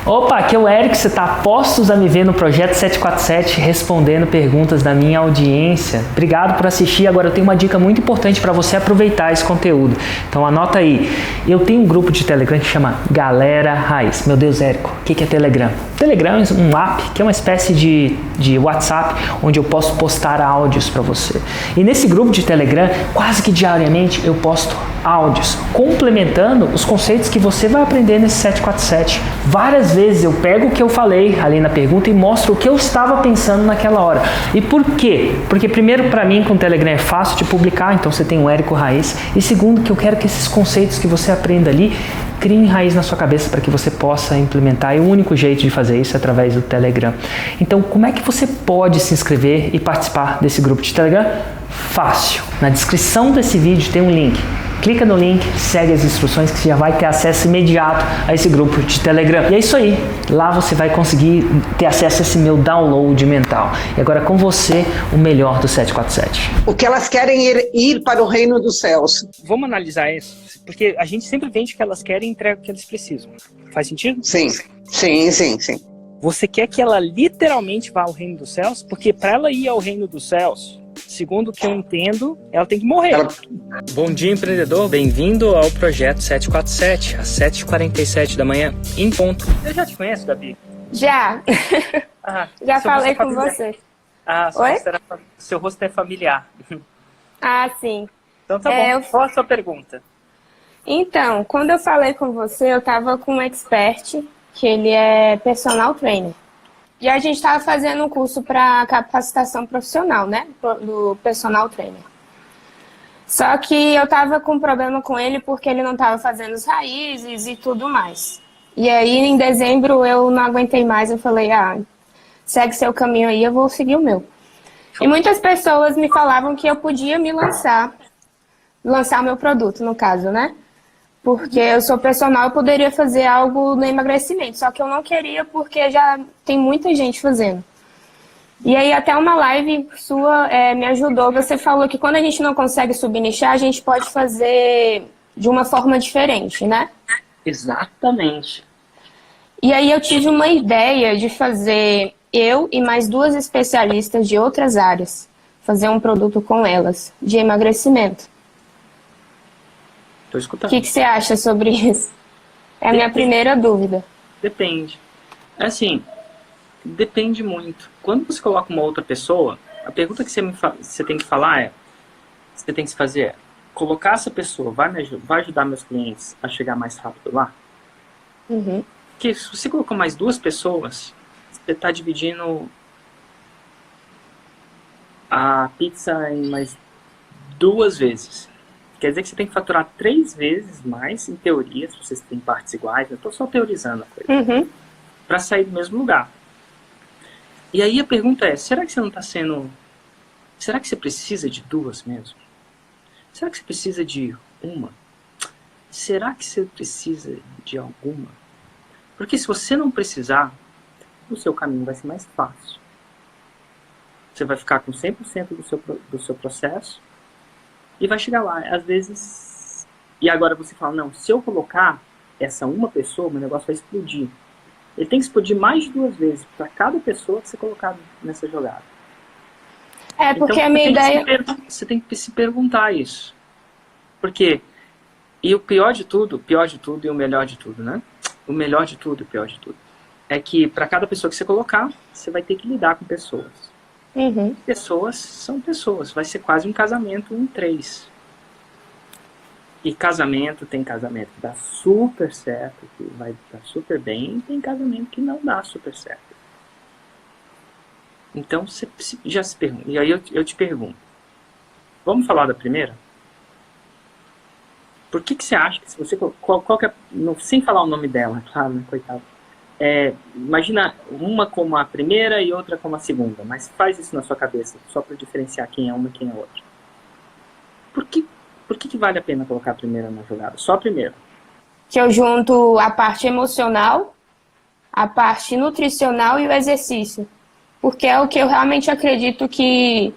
Opa, aqui é o Eric, você está postos a me ver no Projeto 747 respondendo perguntas da minha audiência. Obrigado por assistir. Agora eu tenho uma dica muito importante para você aproveitar esse conteúdo. Então anota aí. Eu tenho um grupo de Telegram que chama Galera Raiz. Meu Deus, Érico, o que é Telegram? Telegram é um app que é uma espécie de WhatsApp onde eu posso postar áudios para você. E nesse grupo de Telegram, quase que diariamente eu posto áudios complementando os conceitos que você vai aprender nesse 747. Várias vezes eu pego o que eu falei ali na pergunta e mostro o que eu estava pensando naquela hora. E por quê? Porque primeiro, para mim, com o Telegram é fácil de publicar, então você tem o Érico Raiz. E segundo, que eu quero que esses conceitos que você aprenda ali criem raiz na sua cabeça para que você possa implementar. E o único jeito de fazer isso é através do Telegram. Então, como é que você pode se inscrever e participar desse grupo de Telegram? Fácil. Na descrição desse vídeo tem um link. Clica no link, segue as instruções que você já vai ter acesso imediato a esse grupo de Telegram. E é isso aí. Lá você vai conseguir ter acesso a esse meu download mental. E agora com você, o melhor do 747. O que elas querem ir para o reino dos céus. Vamos analisar isso. Porque a gente sempre vende o que elas querem e entrega o que elas precisam. Faz sentido? Sim, sim, sim, sim. Você quer que ela literalmente vá ao reino dos céus? Porque para ela ir ao reino dos céus, segundo o que eu entendo, ela tem que morrer. Bom dia, empreendedor. Bem-vindo ao Projeto 747, às 7h47 da manhã, em ponto. Eu já te conheço, Gabi? Já. Já falei com você. Seu rosto é familiar. Ah, sim. Então tá bom. Qual a sua pergunta? Então, quando eu falei com você, eu estava com um expert, que ele é personal trainer. E a gente estava fazendo um curso para capacitação profissional, né? Do personal trainer. Só que eu estava com um problema com ele porque ele não estava fazendo as raízes e tudo mais. E aí, em dezembro, eu não aguentei mais. Eu falei, segue seu caminho aí, eu vou seguir o meu. E muitas pessoas me falavam que eu podia me lançar o meu produto, no caso, né? Porque eu sou personal, eu poderia fazer algo no emagrecimento. Só que eu não queria porque já tem muita gente fazendo. E aí até uma live sua me ajudou. Você falou que quando a gente não consegue subnichar, a gente pode fazer de uma forma diferente, né? Exatamente. E aí eu tive uma ideia de fazer eu e mais 2 especialistas de outras áreas. Fazer um produto com elas, de emagrecimento. Tô escutando. O que você acha sobre isso? É a minha primeira dúvida. Depende. Assim, depende muito. Quando você coloca uma outra pessoa, a pergunta que você tem que falar você tem que se fazer colocar essa pessoa, vai ajudar meus clientes a chegar mais rápido lá? Uhum. Porque se você colocou mais 2 pessoas, você está dividindo a pizza em mais 2 vezes. Quer dizer que você tem que faturar 3 vezes mais, em teoria, se vocês têm partes iguais. Eu estou só teorizando a coisa. Para sair do mesmo lugar. E aí a pergunta é, será que você não está sendo... Será que você precisa de 2 mesmo? Será que você precisa de uma? Será que você precisa de alguma? Porque se você não precisar, o seu caminho vai ser mais fácil. Você vai ficar com 100% do seu processo e vai chegar lá. Às vezes... E agora você fala, não, se eu colocar essa uma pessoa, meu negócio vai explodir. Ele tem que explodir mais de 2 vezes para cada pessoa que você colocar nessa jogada. Porque então, a minha ideia... Você tem que se perguntar isso. Porque... E o pior de tudo e o melhor de tudo, né? O melhor de tudo e o pior de tudo. É que para cada pessoa que você colocar, você vai ter que lidar com pessoas. Pessoas são pessoas. Vai ser quase um casamento em 3. E tem casamento que dá super certo, que vai dar super bem, e tem casamento que não dá super certo. Então, você já se pergunta. E aí eu te pergunto. Vamos falar da primeira? Por que você acha que se você... Qual que é, sem falar o nome dela, claro, né, coitado. Imagina uma como a primeira e outra como a segunda, mas faz isso na sua cabeça, só para diferenciar quem é uma e quem é outra. Por que vale a pena colocar a primeira na jogada? Só a primeira. Que eu junto a parte emocional, a parte nutricional e o exercício. Porque é o que eu realmente acredito que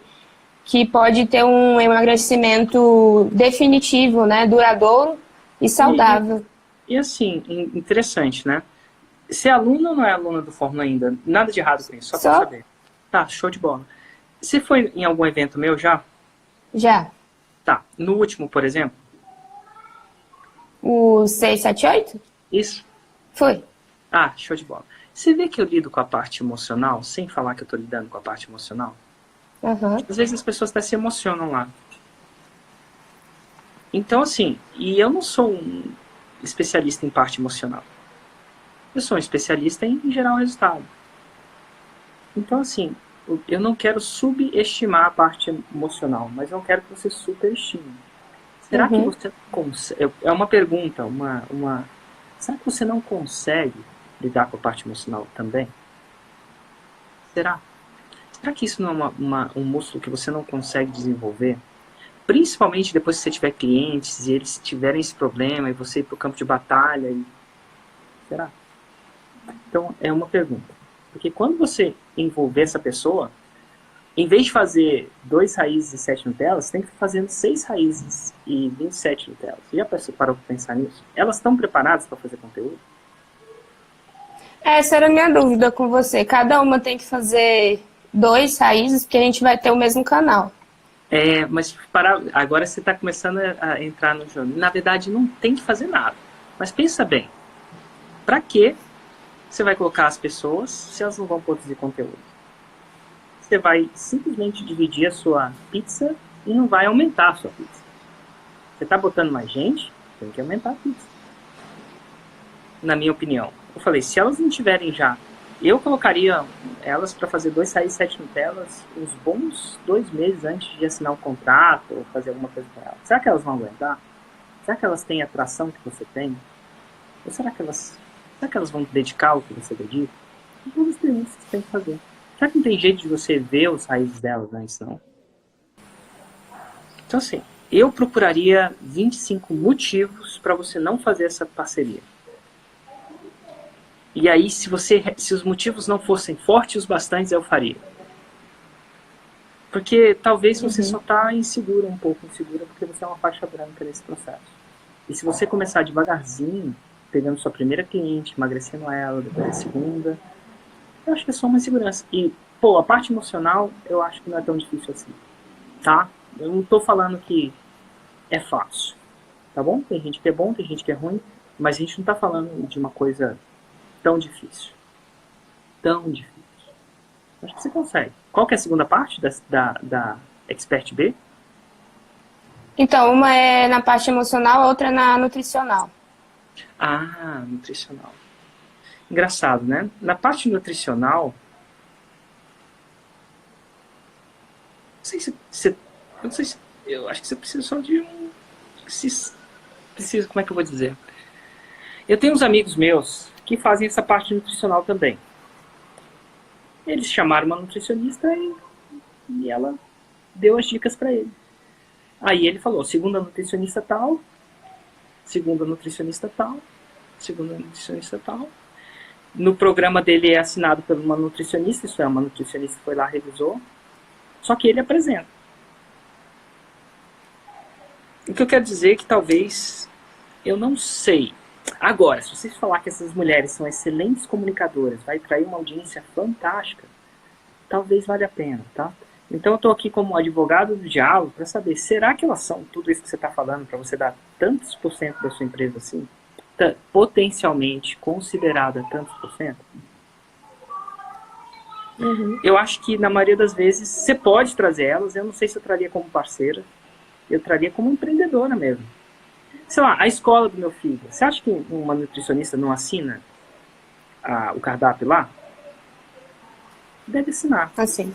pode ter um emagrecimento definitivo, né? Duradouro e saudável. E assim, interessante, né? Você é aluna ou não é aluna do Fórmula ainda? Nada de errado com isso, só pra saber. Tá, show de bola. Você foi em algum evento meu já? Já. Tá. No último, por exemplo? O 678? Isso. Foi. Ah, show de bola. Você vê que eu lido com a parte emocional, sem falar que eu tô lidando com a parte emocional? Uhum. Às vezes as pessoas até se emocionam lá. Então, assim, e eu não sou um especialista em parte emocional. Eu sou um especialista em gerar um resultado. Então, assim, eu não quero subestimar a parte emocional, mas eu quero que você superestime. Será que você consegue... É uma pergunta, será que você não consegue lidar com a parte emocional também? Será? Será que isso não é um músculo que você não consegue desenvolver? Principalmente depois que você tiver clientes e eles tiverem esse problema e você ir para o campo de batalha. Será? Então, é uma pergunta. Porque quando você envolver essa pessoa, em vez de fazer 2 raízes e 7 Nutellas, você tem que ir fazendo 6 raízes e 27 Nutellas. Já parou para pensar nisso? Elas estão preparadas para fazer conteúdo? Essa era a minha dúvida com você. Cada uma tem que fazer 2 raízes, porque a gente vai ter o mesmo canal. Mas agora você está começando a entrar no jogo. Na verdade, não tem que fazer nada. Mas pensa bem. Para que você vai colocar as pessoas se elas não vão produzir conteúdo? Você vai simplesmente dividir a sua pizza e não vai aumentar a sua pizza. Você está botando mais gente, tem que aumentar a pizza. Na minha opinião. Eu falei, se elas não tiverem já, eu colocaria elas para fazer 2 raízes 7 Nutellas uns bons 2 meses antes de assinar um contrato ou fazer alguma coisa com elas. Será que elas vão aguentar? Será que elas têm a atração que você tem? Ou será que elas vão dedicar o que você dedica? São todas as perguntas que você tem que fazer. Será que não tem jeito de você ver as raízes delas, né? Isso não. Então, assim, eu procuraria 25 motivos para você não fazer essa parceria. E aí, se os motivos não fossem fortes o bastante, eu faria. Porque talvez você só está um pouco insegura, porque você é uma faixa branca nesse processo. E se você começar devagarzinho, pegando sua primeira cliente, emagrecendo ela, depois a segunda, eu acho que é só uma insegurança. E, a parte emocional, eu acho que não é tão difícil assim. Tá? Eu não estou falando que é fácil. Tá bom? Tem gente que é bom, tem gente que é ruim, mas a gente não está falando de uma coisa tão difícil. Tão difícil. Acho que você consegue. Qual que é a segunda parte da Expert B? Então, uma é na parte emocional, a outra é na nutricional. Ah, nutricional. Engraçado, né? Na parte nutricional, eu acho que você precisa só de como é que eu vou dizer? Eu tenho uns amigos meus que fazem essa parte nutricional também. Eles chamaram uma nutricionista e ela deu as dicas para ele. Aí ele falou, segunda nutricionista tal, segunda nutricionista tal, segunda nutricionista tal. No programa dele é assinado por uma nutricionista, isso é, uma nutricionista foi lá, revisou, só que ele apresenta. O que eu quero dizer é que talvez, eu não sei. Agora, se vocês falar que essas mulheres são excelentes comunicadoras, vai atrair uma audiência fantástica, talvez valha a pena, tá? Então eu estou aqui como advogado do diabo para saber, será que elas são tudo isso que você está falando para você dar tantos por cento da sua empresa assim? Potencialmente considerada tantos por cento? Eu acho que na maioria das vezes você pode trazer elas, eu não sei se eu traria como parceira, eu traria como empreendedora mesmo. Sei lá, a escola do meu filho, você acha que uma nutricionista não assina o cardápio lá? Deve assinar. Assim.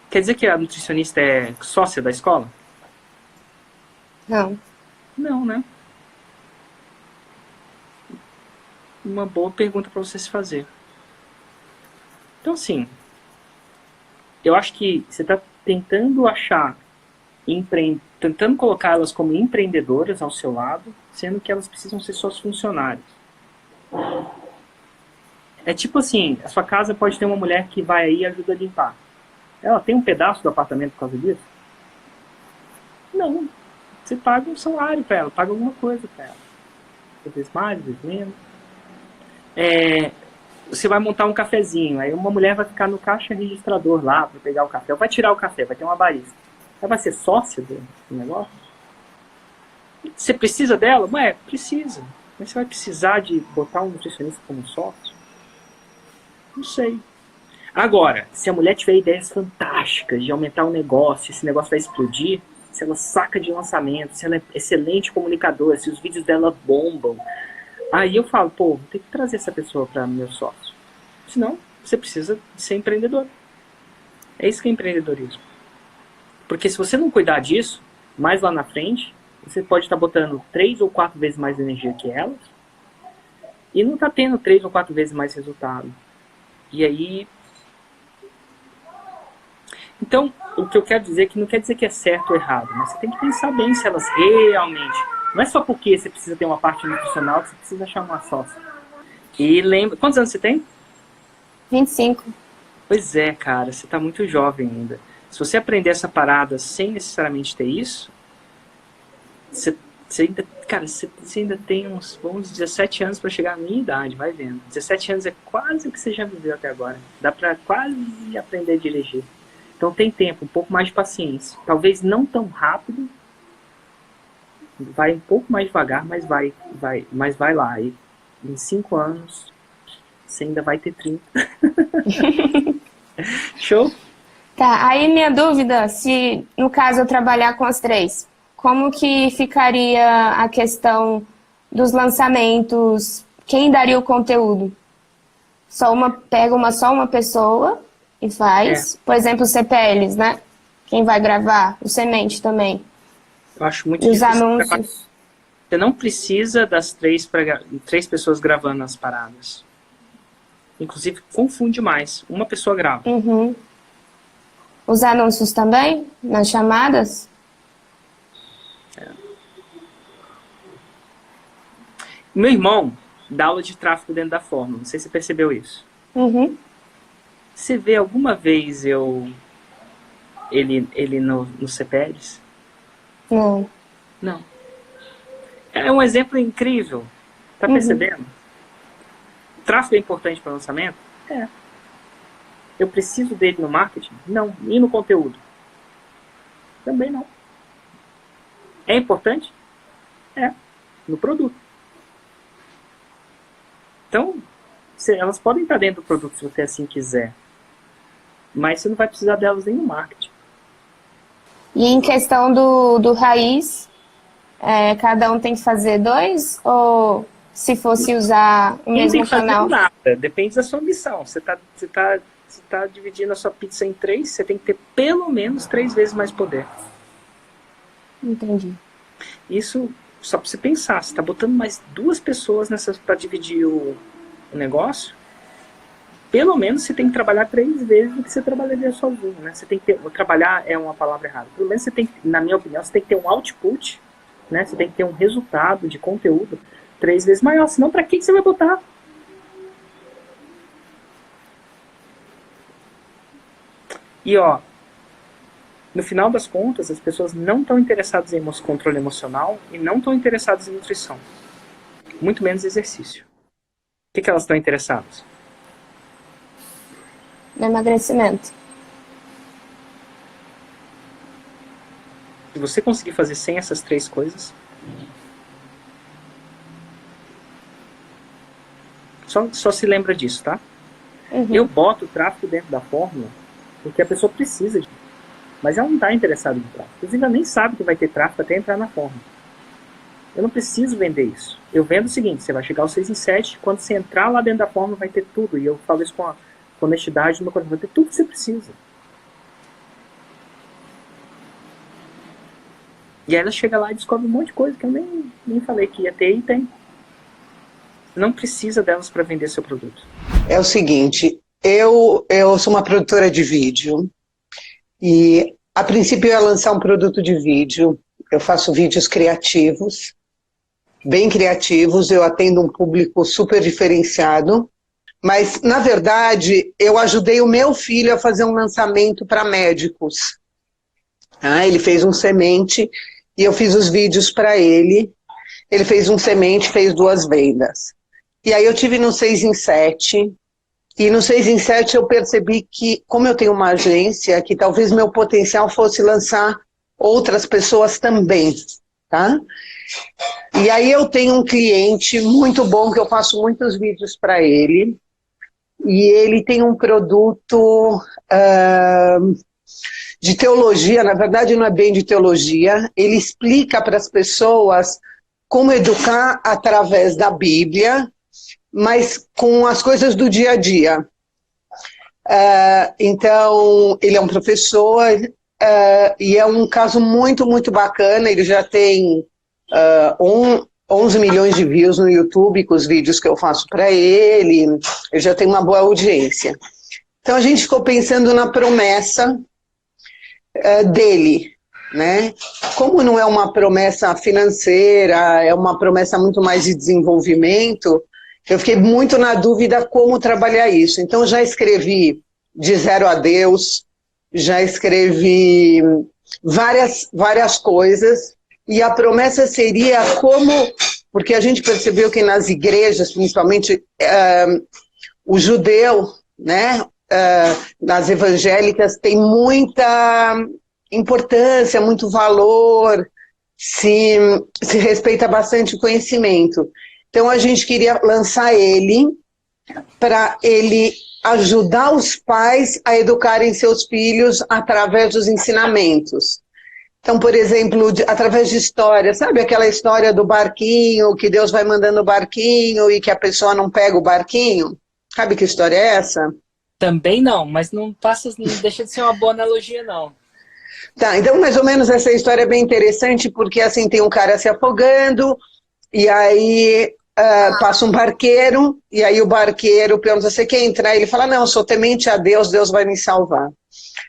Quer dizer que a nutricionista é sócia da escola? Não. Não, né? Uma boa pergunta para você se fazer. Então, assim, eu acho que você está tentando tentando colocá-las como empreendedoras ao seu lado, sendo que elas precisam ser suas funcionárias. É tipo assim, a sua casa pode ter uma mulher que vai aí e ajuda a limpar. Ela tem um pedaço do apartamento por causa disso? Não. Você paga um salário para ela, paga alguma coisa para ela. Às vezes mais, às vezes menos. você vai montar um cafezinho, aí uma mulher vai ficar no caixa registrador lá para pegar o café, ou vai tirar o café, vai ter uma barista. Ela vai ser sócia do negócio? Você precisa dela? Ué, precisa. Mas você vai precisar de botar um nutricionista como sócio? Não sei. Agora, se a mulher tiver ideias fantásticas de aumentar o negócio, esse negócio vai explodir, se ela saca de lançamento, se ela é excelente comunicadora, se os vídeos dela bombam, aí eu falo, pô, vou ter que trazer essa pessoa para meu sócio. Senão, você precisa ser empreendedor. É isso que é empreendedorismo. Porque se você não cuidar disso, mais lá na frente, você pode estar botando 3 ou 4 vezes mais energia que elas e não está tendo 3 ou 4 vezes mais resultado. E aí... Então, o que eu quero dizer é que não quer dizer que é certo ou errado, mas você tem que pensar bem se elas realmente... Não é só porque você precisa ter uma parte nutricional que você precisa achar uma sócia. E lembra... Quantos anos você tem? 25. Pois é, cara, você está muito jovem ainda. Se você aprender essa parada sem necessariamente ter isso, você ainda, cara, você ainda tem uns 17 anos para chegar à minha idade, vai vendo. 17 anos é quase o que você já viveu até agora. Dá para quase aprender a dirigir. Então tem tempo, um pouco mais de paciência. Talvez não tão rápido, vai um pouco mais devagar, mas vai lá. E em 5 anos, você ainda vai ter 30. Show? Tá, aí minha dúvida, se no caso eu trabalhar com as 3, como que ficaria a questão dos lançamentos? Quem daria o conteúdo? Pega só uma pessoa e faz? Por exemplo, os CPLs, né? Quem vai gravar? O Semente também. Eu acho muito e os difícil. anúncios. Você não precisa das 3 pessoas gravando as paradas. Inclusive, confunde mais. Uma pessoa grava. Uhum. Os anúncios também? Nas chamadas? Meu irmão dá aula de tráfego dentro da Fórmula. Não sei se você percebeu isso. Uhum. Você vê alguma vez ele no CPLs? Não. Não. É um exemplo incrível. Tá percebendo? Tráfego é importante para o lançamento? É. Eu preciso dele no marketing? Não. E no conteúdo? Também não. É importante? É. No produto. Então, elas podem estar dentro do produto se você assim quiser. Mas você não vai precisar delas nem no marketing. E em questão do raiz, cada um tem que fazer 2? Ou se fosse usar o mesmo canal? Não tem que fazer nada. Depende da sua missão. Você tá dividindo a sua pizza em 3, você tem que ter pelo menos 3 vezes mais poder. Entendi. Isso, só para você pensar, você está botando mais 2 pessoas para dividir o negócio, pelo menos você tem que trabalhar 3 vezes do que você trabalharia sozinho, né? Você tem que ter, trabalhar é uma palavra errada. Pelo menos você tem, na minha opinião, você tem que ter um output, né? Você tem que ter um resultado de conteúdo 3 vezes maior, senão para que você vai botar? E ó, no final das contas, as pessoas não estão interessadas em controle emocional e não estão interessadas em nutrição. Muito menos exercício. O que elas estão interessadas? No emagrecimento. Se você conseguir fazer sem essas 3 coisas, só se lembra disso, tá? Eu boto o tráfego dentro da fórmula porque a pessoa precisa de. Mas ela não está interessada em tráfego. Inclusive, ela nem sabe que vai ter tráfego até entrar na fórmula. Eu não preciso vender isso. Eu vendo o seguinte, você vai chegar aos 6 em 7, quando você entrar lá dentro da fórmula vai ter tudo. E eu falo isso com honestidade, vai ter tudo que você precisa. E aí ela chega lá e descobre um monte de coisa que eu nem falei que ia ter e tem. Não precisa delas para vender seu produto. É o seguinte, eu sou uma produtora de vídeo e a princípio eu ia lançar um produto de vídeo. Eu faço vídeos criativos, bem criativos, eu atendo um público super diferenciado, mas na verdade eu ajudei o meu filho a fazer um lançamento para médicos. Ele fez um semente e eu fiz os vídeos para ele. Ele fez um semente, fez 2 vendas. E aí eu tive no 6 em 7 E no 6 em 7 eu percebi que, como eu tenho uma agência, que talvez meu potencial fosse lançar outras pessoas também, tá? E aí eu tenho um cliente muito bom, que eu faço muitos vídeos para ele, e ele tem um produto de teologia, na verdade não é bem de teologia, ele explica para as pessoas como educar através da Bíblia, mas com as coisas do dia a dia. Então, ele é um professor, e é um caso muito, muito bacana. Ele já tem 11 milhões de views no YouTube com os vídeos que eu faço para ele. Ele já tem uma boa audiência. Então, a gente ficou pensando na promessa dele, né? Como não é uma promessa financeira, é uma promessa muito mais de desenvolvimento, eu fiquei muito na dúvida como trabalhar isso. Então, já escrevi De Zero a Deus, já escrevi várias coisas, e a promessa seria como... Porque a gente percebeu que nas igrejas, principalmente o judeu, né, nas evangélicas, tem muita importância, muito valor, se respeita bastante o conhecimento. Então a gente queria lançar ele para ele ajudar os pais a educarem seus filhos através dos ensinamentos. Então, por exemplo, através de histórias, sabe aquela história do barquinho, que Deus vai mandando o barquinho e que a pessoa não pega o barquinho? Sabe que história é essa? Também não, mas não deixa de ser uma boa analogia, não. Tá, então mais ou menos essa história é bem interessante, porque assim, tem um cara se afogando, e aí passa um barqueiro, e aí o barqueiro pergunta, você quer entrar? Ele fala, não, eu sou temente a Deus, Deus vai me salvar.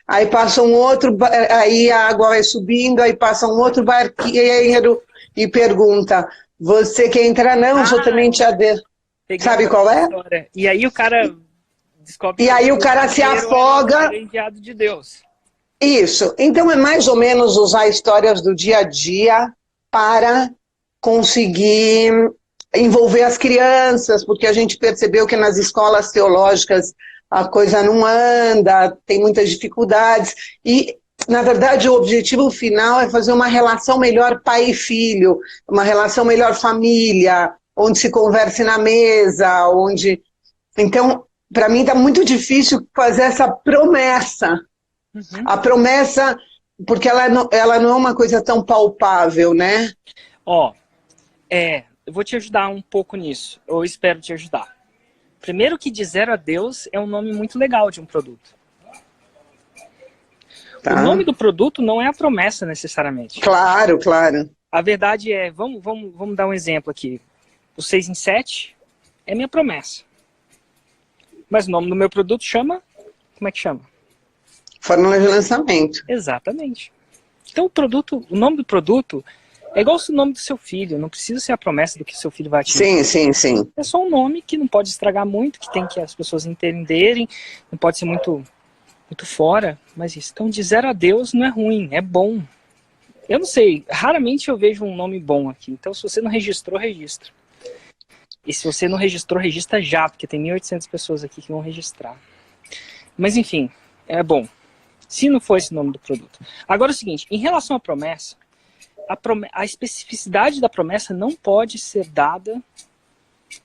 Aí passa um outro, aí a água vai subindo, aí passa um outro barqueiro e pergunta, você quer entrar? Não, eu sou temente a Deus. Sabe qual é? História. E aí o cara descobre e aí o cara se afoga. É enviado de Deus. Isso. Então é mais ou menos usar histórias do dia a dia para conseguir envolver as crianças, porque a gente percebeu que nas escolas teológicas a coisa não anda, tem muitas dificuldades, e na verdade o objetivo final é fazer uma relação melhor pai e filho, uma relação melhor família, onde se converse na mesa, onde... Então, para mim está muito difícil fazer essa promessa. Uhum. A promessa, porque ela não é uma coisa tão palpável, né? Eu vou te ajudar um pouco nisso, eu espero te ajudar. Primeiro que De Zero a Deus é um nome muito legal de um produto. Tá. O nome do produto não é a promessa necessariamente. Claro, claro. A verdade é, vamos dar um exemplo aqui. O 6 em 7 é minha promessa. Mas o nome do meu produto chama... Como é que chama? Fórmula de lançamento. Exatamente. Então o nome do produto é igual o nome do seu filho. Não precisa ser a promessa do que seu filho vai atingir. Sim. É só um nome que não pode estragar muito, que tem que as pessoas entenderem. Não pode ser muito fora. Mas isso. Então, De Zero a Deus não é ruim, é bom. Eu não sei, raramente eu vejo um nome bom aqui. Então, se você não registrou, registra. E se você não registrou, registra já, porque tem 1.800 pessoas aqui que vão registrar. Mas, enfim, é bom. Se não for esse o nome do produto. Agora é o seguinte, em relação à promessa, a especificidade da promessa não pode ser dada,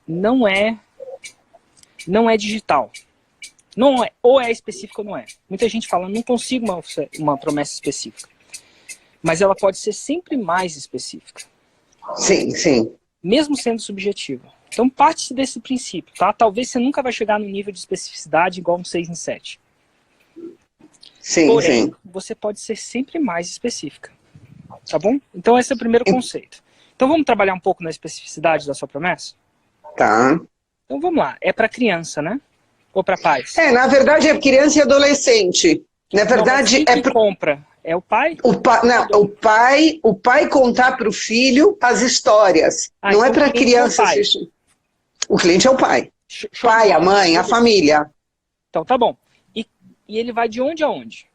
não é digital. Não é, ou é específico ou não é. Muita gente fala, não consigo uma promessa específica. Mas ela pode ser sempre mais específica. Sim. Mesmo sendo subjetiva. Então parte desse princípio, tá? Talvez você nunca vai chegar no nível de especificidade igual um 6 em 7. Porém, você pode ser sempre mais específica. Tá bom? Então esse é o primeiro conceito. Então vamos trabalhar um pouco na especificidade da sua promessa? Tá. Então vamos lá. É para criança, né? Ou para pais? Na verdade é criança e adolescente. Na verdade quem compra? É o pai? O pai contar para o filho as histórias. Não então é para criança assistir. O cliente é o pai. Pai, a mãe, a família. Então tá bom. E ele vai de onde a onde?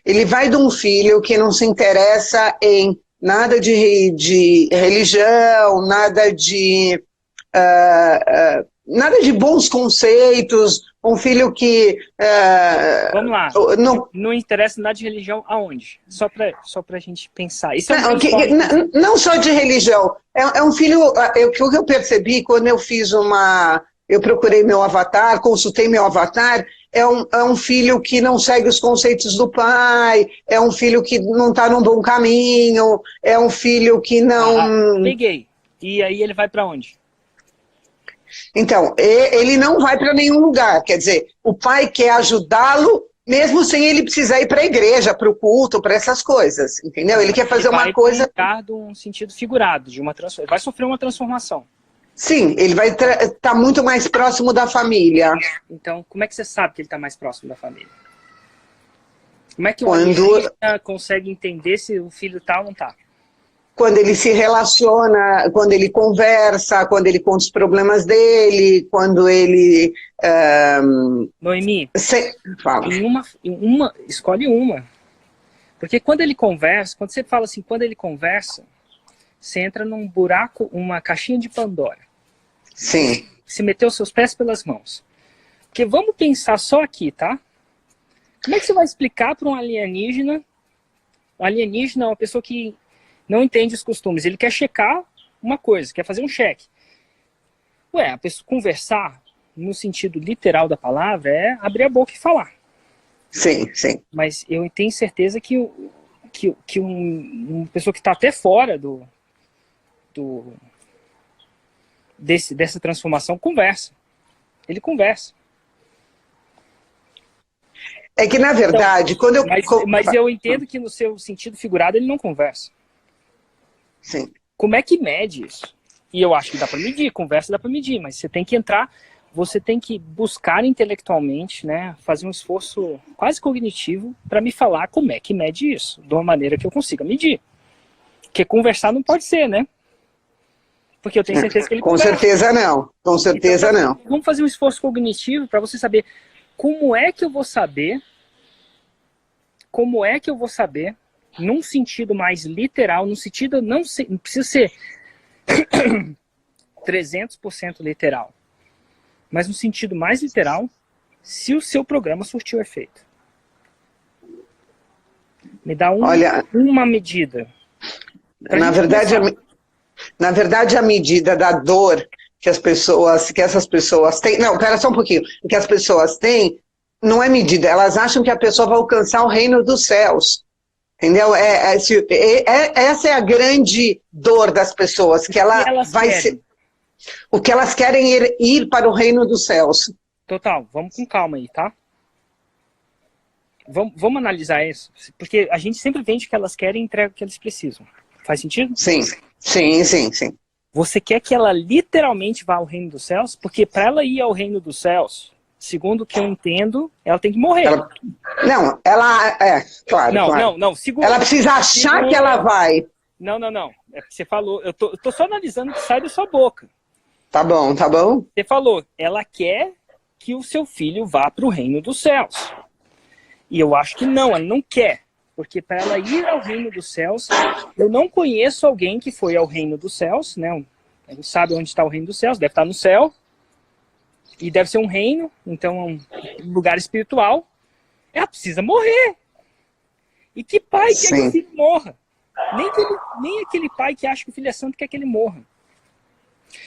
Ele vai de um filho que não se interessa em nada de religião, nada de nada de bons conceitos, um filho que... Vamos lá, não interessa nada de religião aonde? Só pra gente pensar. Isso não só de religião, é um filho... O que eu percebi quando eu fiz eu procurei meu avatar, consultei meu avatar, é um filho que não segue os conceitos do pai, é um filho que não está num bom caminho, é um filho que não... Peguei. E aí ele vai para onde? Então, ele não vai para nenhum lugar, quer dizer, o pai quer ajudá-lo, mesmo sem ele precisar ir para a igreja, para o culto, para essas coisas, entendeu? Ele quer fazer uma coisa... Ele vai de um sentido figurado, vai sofrer uma transformação. Sim, ele vai estar muito mais próximo da família. Então, como é que você sabe que ele está mais próximo da família? Como é que o alienígena consegue entender se o filho está ou não está? Quando ele se relaciona, quando ele conversa, quando ele conta os problemas dele, quando ele... Noemi, fala. Escolhe uma. Porque quando ele conversa, quando você fala assim, quando ele conversa, você entra num buraco, uma caixinha de Pandora. Sim. Se meteu os seus pés pelas mãos. Porque vamos pensar só aqui, tá? Como é que você vai explicar para um alienígena? O alienígena é uma pessoa que não entende os costumes. Ele quer checar uma coisa, quer fazer um cheque. A pessoa conversar, no sentido literal da palavra, é abrir a boca e falar. Sim, sim. Mas eu tenho certeza que uma pessoa que está até fora dessa transformação conversa. Ele conversa. É que, na verdade, então, mas eu entendo que no seu sentido figurado ele não conversa. Sim. Como é que mede isso? E eu acho que dá para medir, conversa dá para medir, mas você tem que entrar, você tem que buscar intelectualmente, né, fazer um esforço quase cognitivo para me falar como é que mede isso, de uma maneira que eu consiga medir. Porque conversar não pode ser, né? Porque eu tenho certeza que ele conversa. Com certeza não, com certeza então, não. Vamos fazer um esforço cognitivo para você saber como é que eu vou saber, num sentido mais literal, num sentido, não precisa ser 300% literal, mas no sentido mais literal, se o seu programa surtiu efeito. Me dá uma medida. Na verdade, a medida da dor que essas pessoas têm... Não, pera só um pouquinho. Que as pessoas têm, não é medida. Elas acham que a pessoa vai alcançar o reino dos céus. Entendeu? Essa é a grande dor das pessoas. Que ela vai ser... O que elas querem é ir para o reino dos céus. Total. Vamos com calma aí, tá? Vamos analisar isso. Porque a gente sempre vende que elas querem e entrega o que elas precisam. Faz sentido? Sim. Sim, sim, sim. Você quer que ela literalmente vá ao reino dos céus? Porque para ela ir ao reino dos céus, segundo o que eu entendo, ela tem que morrer. Claro. Não, segura. Ela precisa achar que ela vai. Não. É porque você falou, eu tô só analisando o que sai da sua boca. Tá bom. Você falou, ela quer que o seu filho vá para o reino dos céus. E eu acho que não, ela não quer. Porque para ela ir ao reino dos céus, eu não conheço alguém que foi ao reino dos céus, né? A gente sabe onde está o reino dos céus, deve estar no céu. E deve ser um reino, então um lugar espiritual. Ela precisa morrer. E que pai quer que o filho morra? Nem aquele pai que acha que o filho é santo quer que ele morra.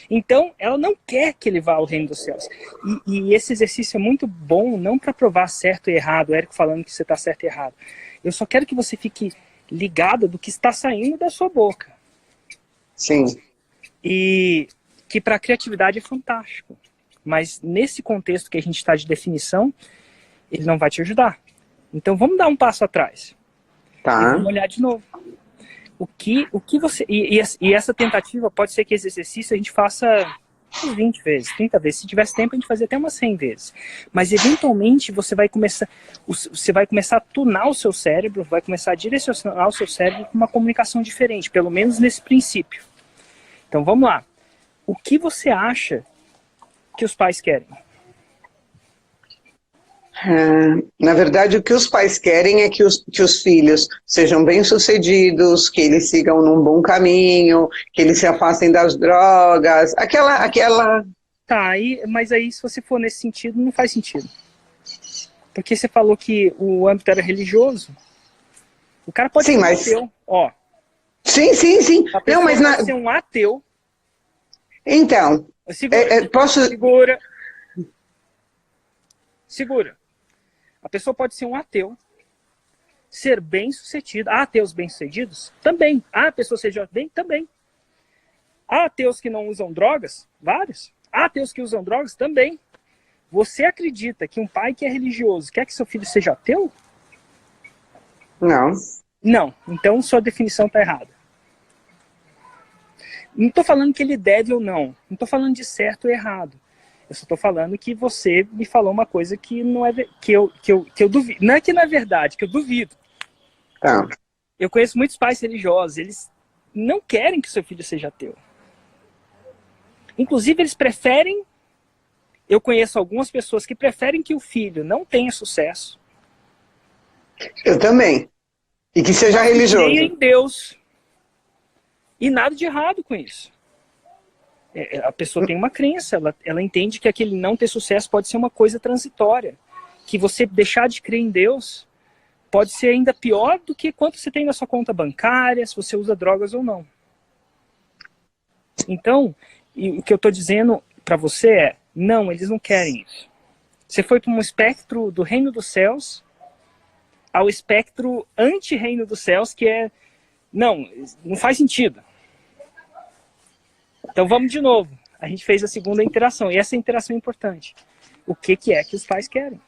Então, ela não quer que ele vá ao reino dos céus. E esse exercício é muito bom, não para provar certo e errado, o Érico falando que você está certo e errado. Eu só quero que você fique ligado do que está saindo da sua boca. Sim. E que para a criatividade é fantástico. Mas nesse contexto que a gente está de definição, ele não vai te ajudar. Então vamos dar um passo atrás. Tá. E vamos olhar de novo. O que você... E essa tentativa, pode ser que esse exercício a gente faça umas 20 vezes, 30 vezes. Se tivesse tempo, a gente fazia até umas 100 vezes. Mas, eventualmente, você vai começar a tunar o seu cérebro, vai começar a direcionar o seu cérebro para uma comunicação diferente, pelo menos nesse princípio. Então, vamos lá. O que você acha que os pais querem? Na verdade, o que os pais querem é que os filhos sejam bem-sucedidos, que eles sigam num bom caminho, que eles se afastem das drogas, aquela Tá, mas aí se você for nesse sentido, não faz sentido. Porque você falou que o âmbito era religioso. O cara pode ser um ateu, ó. Sim. A pessoa pode ser um ateu. Então, Segura. A pessoa pode ser um ateu, ser bem-sucedido. Há ateus bem-sucedidos? Também. Há pessoas que sejam bem? Também. Há ateus que não usam drogas? Vários. Há ateus que usam drogas? Também. Você acredita que um pai que é religioso quer que seu filho seja ateu? Não. Não. Então sua definição está errada. Não estou falando que ele deve ou não. Não estou falando de certo ou errado. Eu só estou falando que você me falou uma coisa que não é que eu duvido. Não é que não é verdade, que eu duvido. Tá. Eu conheço muitos pais religiosos, eles não querem que seu filho seja ateu. Inclusive, eles preferem... Eu conheço algumas pessoas que preferem que o filho não tenha sucesso. Eu também. E que seja religioso. Creia em Deus. E nada de errado com isso. A pessoa tem uma crença, ela entende que aquele não ter sucesso pode ser uma coisa transitória. Que você deixar de crer em Deus pode ser ainda pior do que quanto você tem na sua conta bancária, se você usa drogas ou não. Então, o que eu estou dizendo para você é, não, eles não querem isso. Você foi para um espectro do reino dos céus ao espectro anti-reino dos céus, que é, não faz sentido. Então vamos de novo. A gente fez a segunda interação, e essa interação é importante. O que é que os pais querem?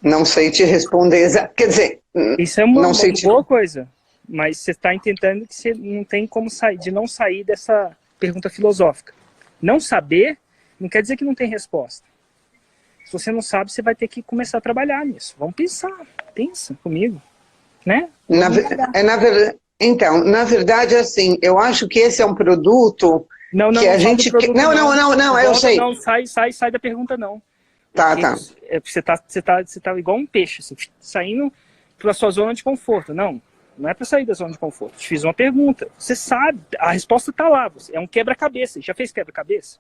Não sei te responder. Quer dizer, isso é uma não sei boa coisa. Mas você está entendendo que você não tem como não sair dessa pergunta filosófica. Não saber não quer dizer que não tem resposta. Se você não sabe, você vai ter que começar a trabalhar nisso. Vamos pensar. Pensa comigo. Né? Então, na verdade, assim, eu acho que esse é um produto que a gente... Não, eu sei. Não, sai da pergunta, não. Tá. Você tá igual um peixe, assim, saindo pela sua zona de conforto. Não é para sair da zona de conforto. Te fiz uma pergunta. Você sabe, a resposta tá lá. É um quebra-cabeça. Já fez quebra-cabeça?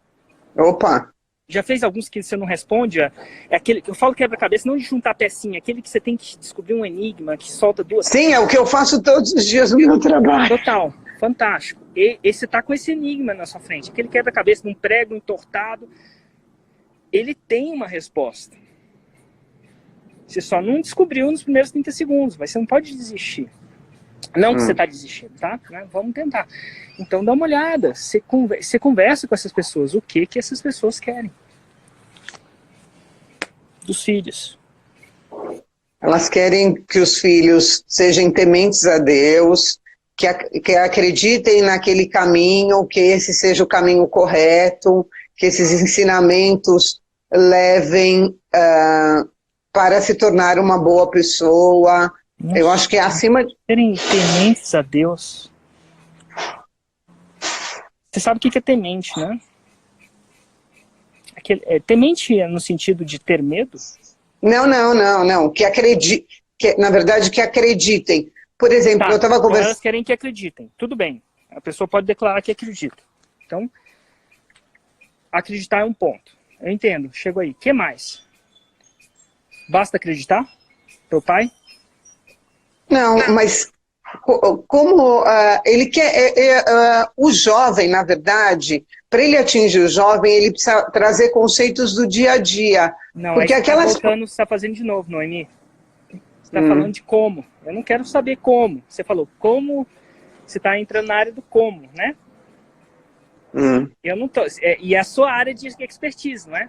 Opa! Já fez alguns que você não responde? É aquele, eu falo quebra-cabeça não de juntar pecinha, aquele que você tem que descobrir um enigma, que solta duas... Sim, é o que eu faço todos os dias no meu trabalho. Total, fantástico. E você tá com esse enigma na sua frente, aquele quebra-cabeça num prego entortado, ele tem uma resposta. Você só não descobriu nos primeiros 30 segundos, mas você não pode desistir. Não que você está desistindo, tá? Vamos tentar. Então dá uma olhada, você conversa com essas pessoas, o que essas pessoas querem. Dos filhos. Elas querem que os filhos sejam tementes a Deus, que acreditem naquele caminho, que esse seja o caminho correto, que esses ensinamentos levem para se tornar uma boa pessoa. Nossa, eu acho que é acima de... Serem tementes a Deus. Você sabe o que é temente, né? Temente no sentido de ter medo? Não. Na verdade, que acreditem. Por exemplo, eu estava conversando... Elas querem que acreditem. Tudo bem. A pessoa pode declarar que acredita. Então, acreditar é um ponto. Eu entendo. Chego aí. O que mais? Basta acreditar? Teu pai? Não, mas como ele quer... o jovem, na verdade, para ele atingir o jovem, ele precisa trazer conceitos do dia a dia. Não, porque aí aquelas... você está fazendo de novo, Noemi. Você está falando de como. Eu não quero saber como. Você falou como... Você está entrando na área do como, né? Eu não tô... E é a sua área de expertise, não é?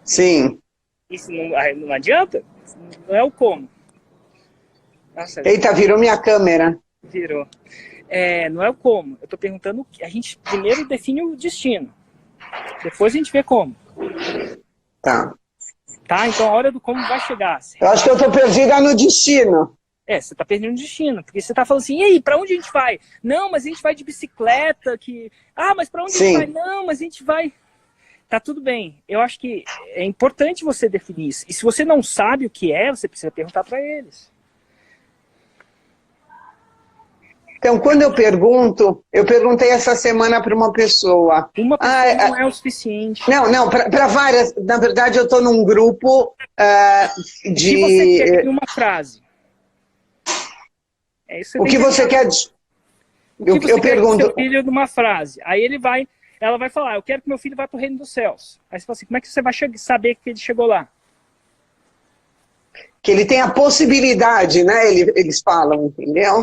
Sim. Isso não adianta? Não é o como. Nossa, eita, virou minha câmera. Virou. Não é o como. Eu estou perguntando... A gente primeiro define o destino. Depois a gente vê como. Tá. Então a hora do como vai chegar. Eu acho que eu estou perdida no destino. Você está perdendo o destino. Porque você está falando assim, e aí, para onde a gente vai? Não, mas a gente vai de bicicleta. Mas para onde a gente vai? Não, mas a gente vai... Tá tudo bem. Eu acho que é importante você definir isso. E se você não sabe o que é, você precisa perguntar para eles. Então, quando eu perguntei essa semana para uma pessoa. Uma pessoa não é o suficiente. Não, para várias. Na verdade, eu estou num grupo de... O que você quer em uma frase? É isso O que você quer... O que você eu quer pergunto... do seu filho numa frase? Aí ela vai falar, eu quero que meu filho vá para o reino dos céus. Aí você fala assim, como é que você vai saber que ele chegou lá? Que ele tem a possibilidade, né? Eles falam, entendeu?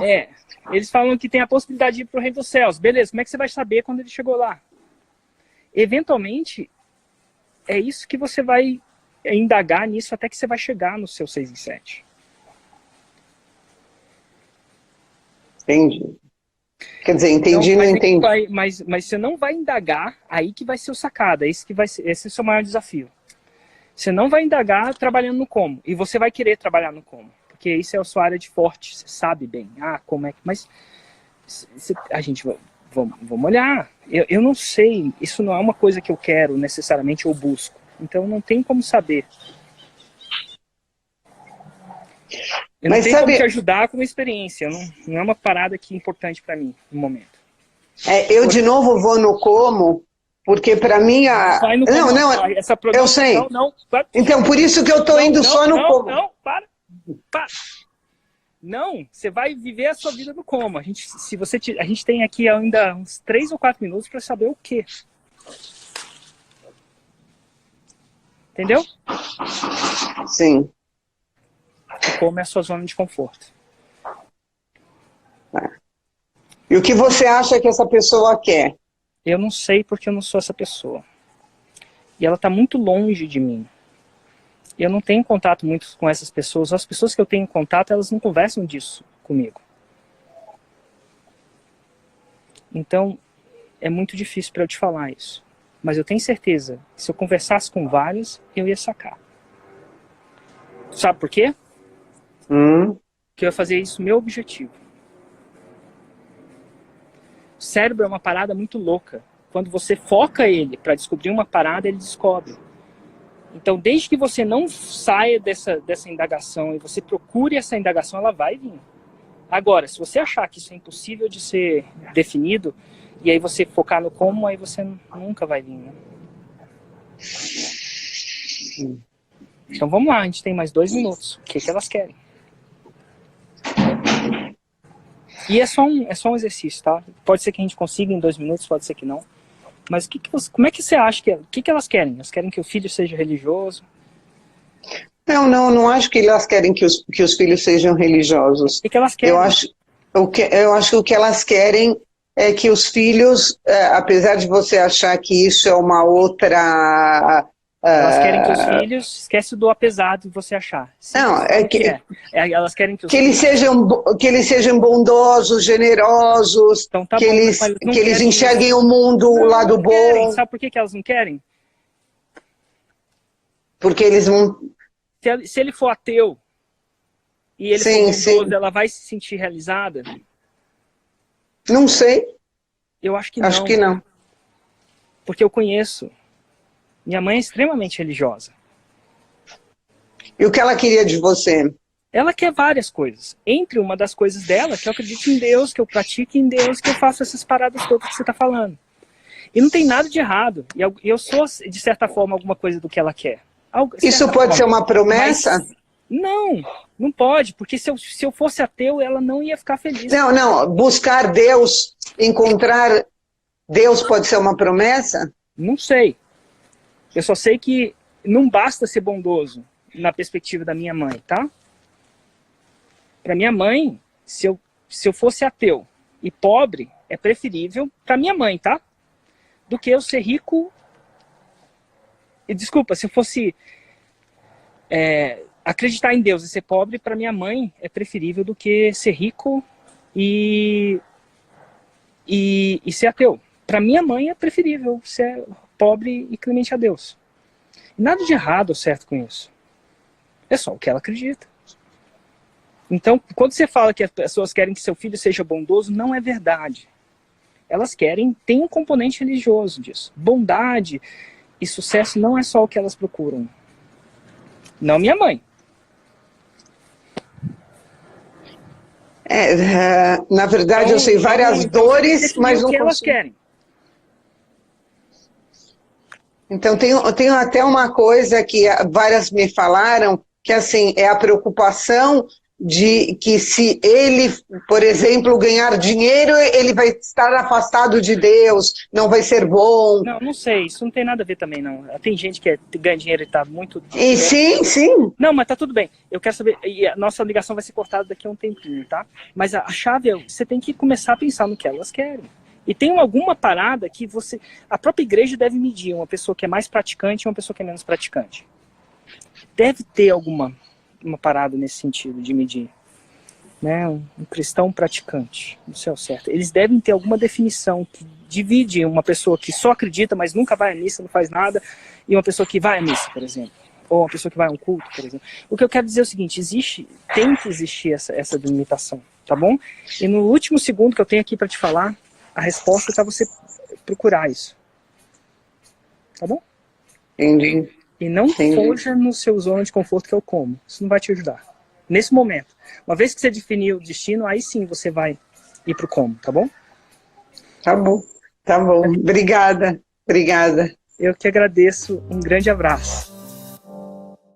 Eles falam que tem a possibilidade de ir para o reino dos céus. Beleza, como é que você vai saber quando ele chegou lá? Eventualmente, é isso que você vai indagar nisso até que você vai chegar no seu 6 em 7. Entendi. Quer dizer, entendi, então, não entendi. Mas você não vai indagar, aí que vai ser o sacada, esse é o seu maior desafio. Você não vai indagar trabalhando no como, e você vai querer trabalhar no como, porque isso é a sua área de forte, você sabe bem, como é que... Mas a gente, vamos olhar, eu não sei, isso não é uma coisa que eu quero necessariamente ou busco, então não tem como saber. Eu não tenho como te ajudar com uma experiência, não é uma parada que é importante para mim no momento. Eu de novo vou no como, porque para mim Vai no como, essa eu sei. Então por isso que eu estou indo só no como. Não, para. Não, você vai viver a sua vida no como. A gente tem aqui ainda uns 3 ou 4 minutos para saber o quê. Entendeu? Sim. Como é a sua zona de conforto. E o que você acha que essa pessoa quer? Eu não sei porque eu não sou essa pessoa. E ela está muito longe de mim. Eu não tenho contato muito com essas pessoas. As pessoas que eu tenho contato, elas não conversam disso comigo. Então, é muito difícil para eu te falar isso. Mas eu tenho certeza que se eu conversasse com vários, eu ia sacar. Sabe por quê? Que eu ia fazer isso meu objetivo. O cérebro é uma parada muito louca. Quando você foca ele para descobrir uma parada, ele descobre. Então, desde que você não saia dessa indagação e você procure essa indagação, ela vai vir. Agora, se você achar que isso é impossível de ser definido, e aí você focar no como, aí você nunca vai vir, né? Então vamos lá, a gente tem mais 2 minutos. O que elas querem? E é só um exercício, tá? Pode ser que a gente consiga em 2 minutos, pode ser que não. Mas como é que você acha que... O que elas querem? Elas querem que o filho seja religioso? Não acho que elas querem que os filhos sejam religiosos. O que elas querem? Eu acho que o que elas querem é que os filhos, apesar de você achar que isso é uma outra... Elas querem que os filhos... Esquece do apesar de você achar. Elas querem que eles sejam bondosos, generosos, então, tá que bom, eles enxerguem o mundo, o lado bom. Querem. Sabe por que elas não querem? Porque eles vão... Se ele for ateu e ele for bondoso, ela vai se sentir realizada? Não sei. Eu acho que não. Acho que não. Porque eu conheço. Minha mãe é extremamente religiosa. E o que ela queria de você? Ela quer várias coisas. Entre uma das coisas dela, que eu acredito em Deus, que eu pratique em Deus, que eu faço essas paradas todas que você está falando. E não tem nada de errado. E eu sou, de certa forma, alguma coisa do que ela quer. Isso pode ser uma promessa? Mas, não pode. Porque se eu fosse ateu, ela não ia ficar feliz. Não. Buscar Deus, encontrar Deus pode ser uma promessa? Não sei. Eu só sei que não basta ser bondoso na perspectiva da minha mãe, tá? Para minha mãe, se eu fosse ateu e pobre, é preferível para minha mãe, tá? Do que eu ser rico. E desculpa, se eu fosse acreditar em Deus e ser pobre, para minha mãe é preferível do que ser rico e ser ateu. Para minha mãe é preferível ser pobre e clemente a Deus. Nada de errado ou certo com isso. É só o que ela acredita. Então, quando você fala que as pessoas querem que seu filho seja bondoso, não é verdade. Elas querem, tem um componente religioso disso. Bondade e sucesso não é só o que elas procuram. Não minha mãe. Na verdade, eu sei várias dores, mas não o que elas consigo. querem. Então, tenho até uma coisa que várias me falaram, que assim, é a preocupação de que se ele, por exemplo, ganhar dinheiro, ele vai estar afastado de Deus, não vai ser bom. Não sei, isso não tem nada a ver também, não. Tem gente que ganha dinheiro e tá muito... E sim. Não, mas tá tudo bem. Eu quero saber, e a nossa ligação vai ser cortada daqui a um tempinho, tá? Mas a chave é, você tem que começar a pensar no que elas querem. E tem alguma parada que a própria igreja deve medir, uma pessoa que é mais praticante e uma pessoa que é menos praticante. Deve ter uma parada nesse sentido de medir, né? Um cristão praticante, no céu certo. Eles devem ter alguma definição que divide uma pessoa que só acredita, mas nunca vai à missa, não faz nada, e uma pessoa que vai à missa, por exemplo. Ou uma pessoa que vai a um culto, por exemplo. O que eu quero dizer é o seguinte, tem que existir essa delimitação, tá bom? E no último segundo que eu tenho aqui para te falar, a resposta é para você procurar isso. Tá bom? Entendi. E não foja no seu zona de conforto que eu como. Isso não vai te ajudar. Nesse momento. Uma vez que você definir o destino, aí sim você vai ir pro como, tá bom? Tá bom. Obrigada. Eu que agradeço. Um grande abraço.